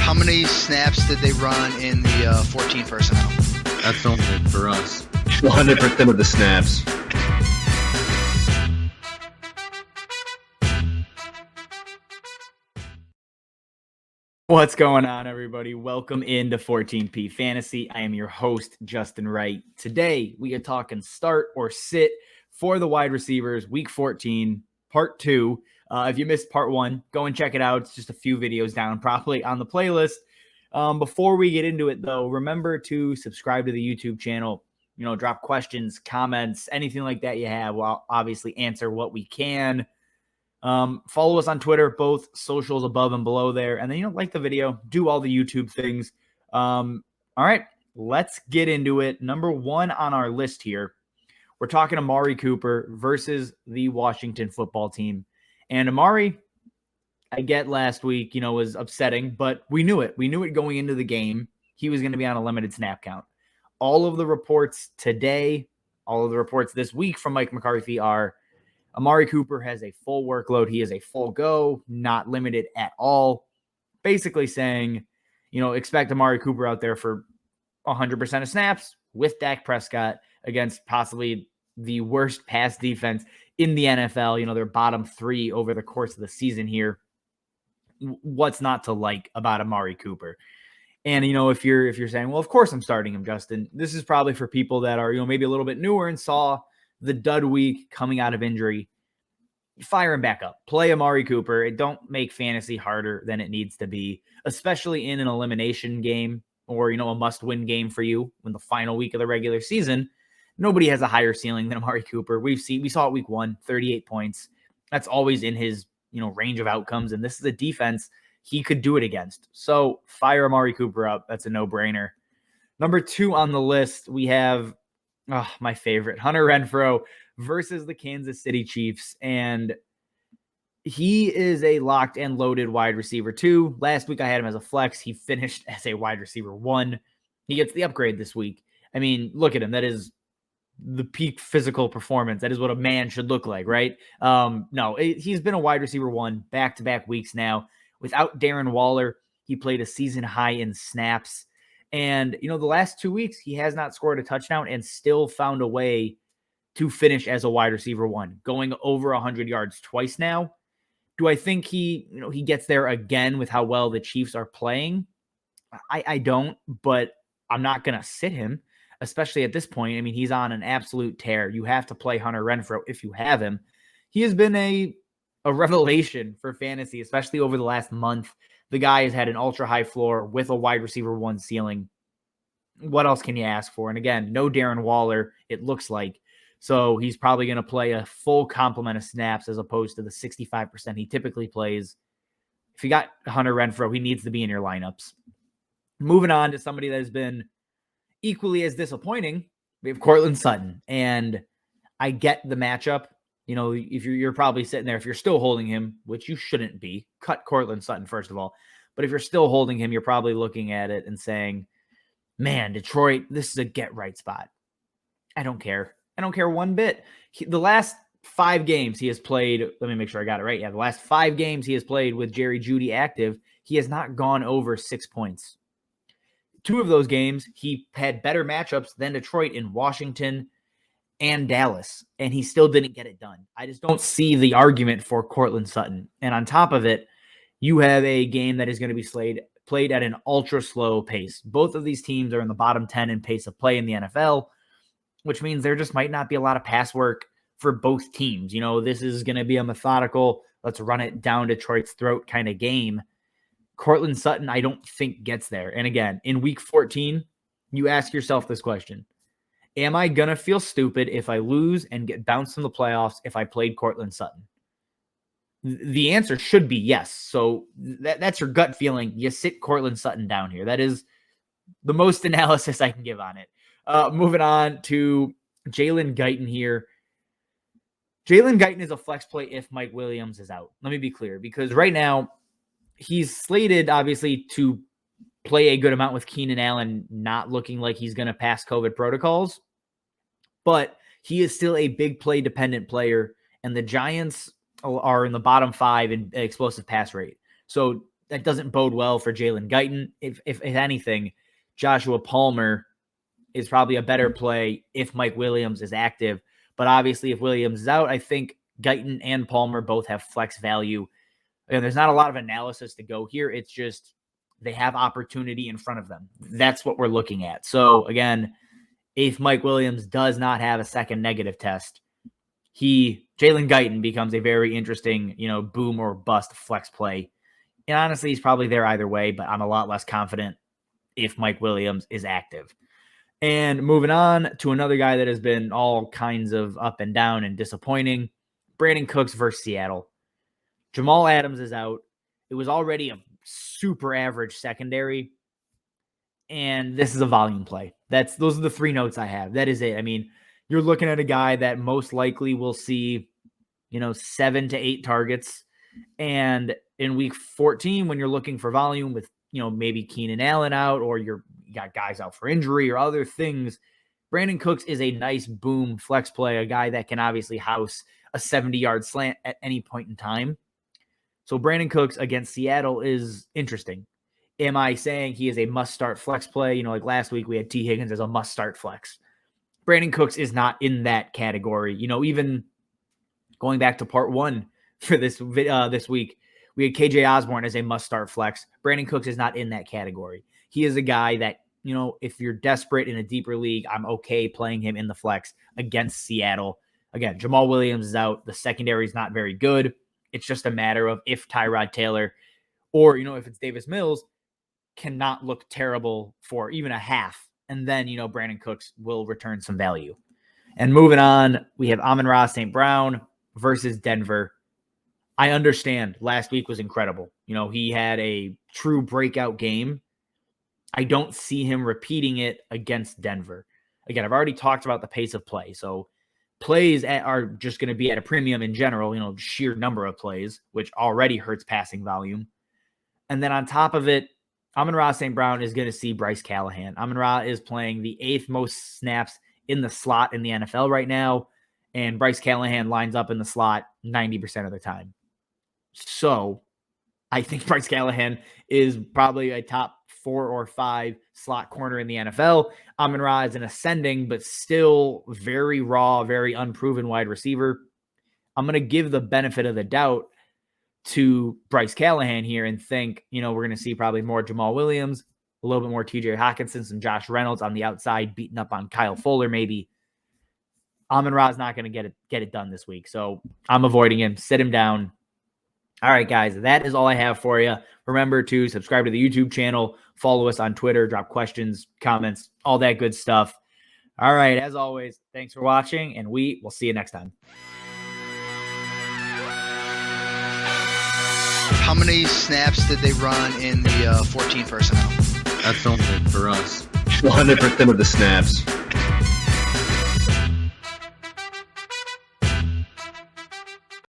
How many snaps did they run in the 14 personnel? That's only for us. 100% of the snaps. What's going on, everybody? Welcome into 14P Fantasy. I am your host, Justin Wright. Today, we are talking start or sit for the wide receivers, Week 14, Part 2. If you missed Part 1, go and check it out. It's just a few videos down, probably on the playlist. Before we get into it, though, remember to subscribe to the YouTube channel. Drop questions, comments, anything like that you have. We'll obviously answer what we can. Follow us on Twitter, both socials above and below there. And then, like the video, do all the YouTube things. All right, let's get into it. Number one on our list here, we're talking Amari Cooper versus the Washington football team. And Amari, I get last week, was upsetting, but we knew it. We knew it going into the game. He was going to be on a limited snap count. All of the reports today, all of the reports this week from Mike McCarthy are Amari Cooper has a full workload. He is a full go, not limited at all. Basically saying, expect Amari Cooper out there for 100% of snaps with Dak Prescott against possibly the worst pass defense in the NFL. They're bottom 3 over the course of the season here. What's not to like about Amari Cooper? And, if you're saying, well, of course I'm starting him, Justin, this is probably for people that are, maybe a little bit newer and saw the dud week coming out of injury. Fire him back up. Play Amari Cooper. It don't make fantasy harder than it needs to be, especially in an elimination game or, a must-win game for you when the final week of the regular season. Nobody has a higher ceiling than Amari Cooper. We saw it week 1, 38 points. That's always in his, range of outcomes. And this is a defense he could do it against. So fire Amari Cooper up. That's a no-brainer. Number 2 on the list, we have my favorite, Hunter Renfrow versus the Kansas City Chiefs. And he is a locked and loaded wide receiver 2. Last week I had him as a flex. He finished as a wide receiver 1. He gets the upgrade this week. I mean, look at him. That is the peak physical performance. That is what a man should look like, right? He's been a wide receiver 1 back-to-back weeks now. Without Darren Waller, he played a season high in snaps. And, the last 2 weeks, he has not scored a touchdown and still found a way to finish as a wide receiver 1, going over 100 yards twice now. Do I think he gets there again with how well the Chiefs are playing? I don't, but I'm not going to sit him, especially at this point. I mean, he's on an absolute tear. You have to play Hunter Renfrow if you have him. He has been a revelation for fantasy, especially over the last month. The guy has had an ultra-high floor with a wide receiver 1 ceiling. What else can you ask for? And again, no Darren Waller, it looks like. So he's probably going to play a full complement of snaps as opposed to the 65% he typically plays. If you got Hunter Renfrow, he needs to be in your lineups. Moving on to somebody that has been equally as disappointing, we have Courtland Sutton. And I get the matchup. If you're probably sitting there, if you're still holding him, which you shouldn't be, cut Courtland Sutton, first of all. But if you're still holding him, you're probably looking at it and saying, man, Detroit, this is a get-right spot. I don't care. I don't care one bit. The last 5 games he has played, let me make sure I got it right. Yeah, the last 5 games he has played with Jerry Jeudy active, he has not gone over 6 points. 2 of those games, he had better matchups than Detroit in Washington and Dallas, and he still didn't get it done. I just don't see the argument for Courtland Sutton. And on top of it, you have a game that is going to be played at an ultra-slow pace. Both of these teams are in the bottom 10 in pace of play in the NFL, which means there just might not be a lot of pass work for both teams. This is going to be a methodical, let's run it down Detroit's throat kind of game. Courtland Sutton, I don't think gets there. And again, in week 14, you ask yourself this question. Am I going to feel stupid if I lose and get bounced in the playoffs if I played Courtland Sutton? The answer should be yes. So that's your gut feeling. You sit Courtland Sutton down here. That is the most analysis I can give on it. Moving on to Jalen Guyton here. Jalen Guyton is a flex play if Mike Williams is out. Let me be clear, because right now he's slated, obviously, to play a good amount with Keenan Allen not looking like he's going to pass COVID protocols. But he is still a big play-dependent player, and the Giants are in the bottom 5 in explosive pass rate. So that doesn't bode well for Jalen Guyton. If anything, Joshua Palmer is probably a better play if Mike Williams is active. But obviously, if Williams is out, I think Guyton and Palmer both have flex value. And there's not a lot of analysis to go here. It's just they have opportunity in front of them. That's what we're looking at. So again, if Mike Williams does not have a second negative test, Jalen Guyton becomes a very interesting, boom or bust flex play. And honestly, he's probably there either way, but I'm a lot less confident if Mike Williams is active. And moving on to another guy that has been all kinds of up and down and disappointing, Brandin Cooks versus Seattle. Jamal Adams is out. It was already a super average secondary, and this is a volume play. Those are the 3 notes I have. That is it. I mean, you're looking at a guy that most likely will see, 7 to 8 targets. And in week 14, when you're looking for volume with, maybe Keenan Allen out, or you got guys out for injury or other things, Brandin Cooks is a nice boom flex play, a guy that can obviously house a 70-yard slant at any point in time. So Brandin Cooks against Seattle is interesting. Am I saying he is a must-start flex play? Like last week we had T. Higgins as a must-start flex. Brandin Cooks is not in that category. Even going back to part 1 for this week, we had KJ Osborne as a must-start flex. Brandin Cooks is not in that category. He is a guy that, if you're desperate in a deeper league, I'm okay playing him in the flex against Seattle. Again, Jamal Williams is out. The secondary is not very good. It's just a matter of if Tyrod Taylor or, if it's Davis Mills cannot look terrible for even a half. And then, Brandin Cooks will return some value. And moving on, we have Amon-Ra St. Brown versus Denver. I understand last week was incredible. He had a true breakout game. I don't see him repeating it against Denver. Again, I've already talked about the pace of play. So plays are just going to be at a premium in general, sheer number of plays, which already hurts passing volume. And then on top of it, Amon-Ra St. Brown is going to see Bryce Callahan. Amon-Ra is playing the 8th most snaps in the slot in the NFL right now, and Bryce Callahan lines up in the slot 90% of the time. So I think Bryce Callahan is probably a top 4 or 5 slot corner in the NFL. Amon-Ra is an ascending, but still very raw, very unproven wide receiver. I'm going to give the benefit of the doubt to Bryce Callahan here and think, we're going to see probably more Jamal Williams, a little bit more TJ Hawkinson, some Josh Reynolds on the outside, beating up on Kyle Fuller maybe. Amon-Ra is not going to get it done this week. So I'm avoiding him, sit him down. All right, guys, that is all I have for you. Remember to subscribe to the YouTube channel, follow us on Twitter, drop questions, comments, all that good stuff. All right, as always, thanks for watching, and we will see you next time. How many snaps did they run in the 14 personnel? That's only for us. 100% of the snaps.